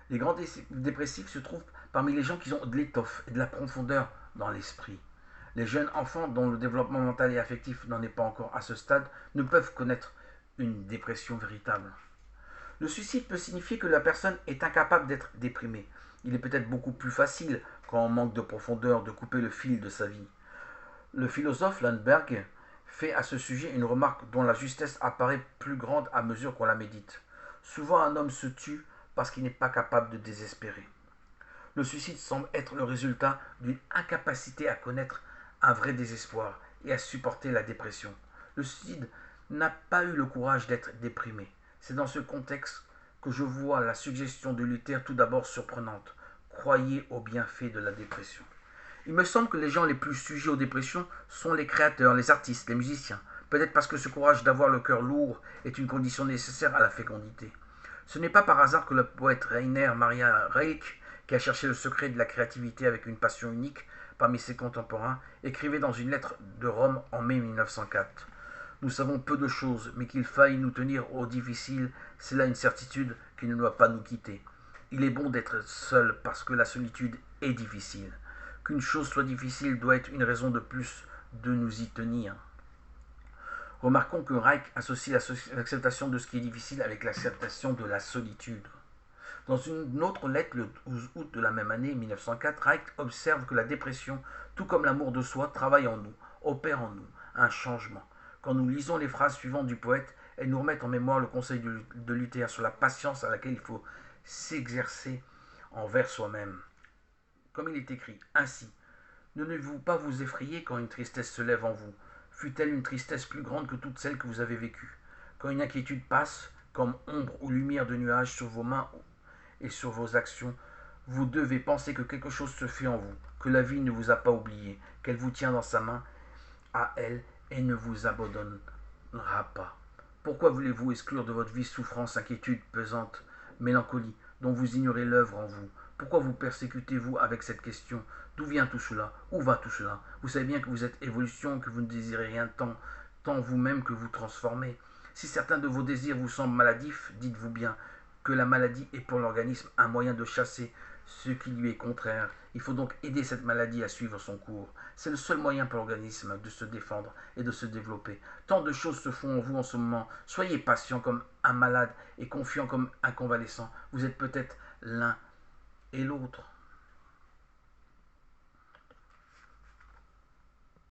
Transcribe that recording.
Les grands dépressifs se trouvent parmi les gens qui ont de l'étoffe et de la profondeur dans l'esprit. Les jeunes enfants dont le développement mental et affectif n'en est pas encore à ce stade ne peuvent connaître une dépression véritable. Le suicide peut signifier que la personne est incapable d'être déprimée. Il est peut-être beaucoup plus facile, quand on manque de profondeur, de couper le fil de sa vie. Le philosophe Landberg fait à ce sujet une remarque dont la justesse apparaît plus grande à mesure qu'on la médite. Souvent un homme se tue parce qu'il n'est pas capable de désespérer. Le suicide semble être le résultat d'une incapacité à connaître un vrai désespoir et à supporter la dépression. Le suicide n'a pas eu le courage d'être déprimé. C'est dans ce contexte que je vois la suggestion de Luther tout d'abord surprenante. Croyez aux bienfaits de la dépression. Il me semble que les gens les plus sujets aux dépressions sont les créateurs, les artistes, les musiciens. Peut-être parce que ce courage d'avoir le cœur lourd est une condition nécessaire à la fécondité. Ce n'est pas par hasard que le poète Rainer Maria Rilke, qui a cherché le secret de la créativité avec une passion unique parmi ses contemporains, écrivait dans une lettre de Rome en mai 1904. Nous savons peu de choses, mais qu'il faille nous tenir au difficile, c'est là une certitude qui ne doit pas nous quitter. Il est bon d'être seul parce que la solitude est difficile. Qu'une chose soit difficile doit être une raison de plus de nous y tenir. Remarquons que Reich associe l'acceptation de ce qui est difficile avec l'acceptation de la solitude. Dans une autre lettre, le 12 août de la même année, 1904, Reich observe que la dépression, tout comme l'amour de soi, travaille en nous, opère en nous un changement. Quand nous lisons les phrases suivantes du poète, elles nous remettent en mémoire le conseil de Luther sur la patience à laquelle il faut s'exercer envers soi-même. Comme il est écrit, ainsi, ne devez-vous pas vous effrayer quand une tristesse se lève en vous, fût-elle une tristesse plus grande que toutes celles que vous avez vécues. Quand une inquiétude passe, comme ombre ou lumière de nuage sur vos mains et sur vos actions, vous devez penser que quelque chose se fait en vous, que la vie ne vous a pas oublié, qu'elle vous tient dans sa main à elle et ne vous abandonnera pas. Pourquoi voulez-vous exclure de votre vie souffrance, inquiétude pesante, mélancolie, dont vous ignorez l'œuvre en vous? Pourquoi vous persécutez-vous avec cette question? D'où vient tout cela? Où va tout cela? Vous savez bien que vous êtes évolution, que vous ne désirez rien tant vous-même que vous transformez. Si certains de vos désirs vous semblent maladifs, dites-vous bien que la maladie est pour l'organisme un moyen de chasser ce qui lui est contraire. Il faut donc aider cette maladie à suivre son cours. C'est le seul moyen pour l'organisme de se défendre et de se développer. Tant de choses se font en vous en ce moment. Soyez patient comme un malade et confiant comme un convalescent. Vous êtes peut-être l'un et l'autre.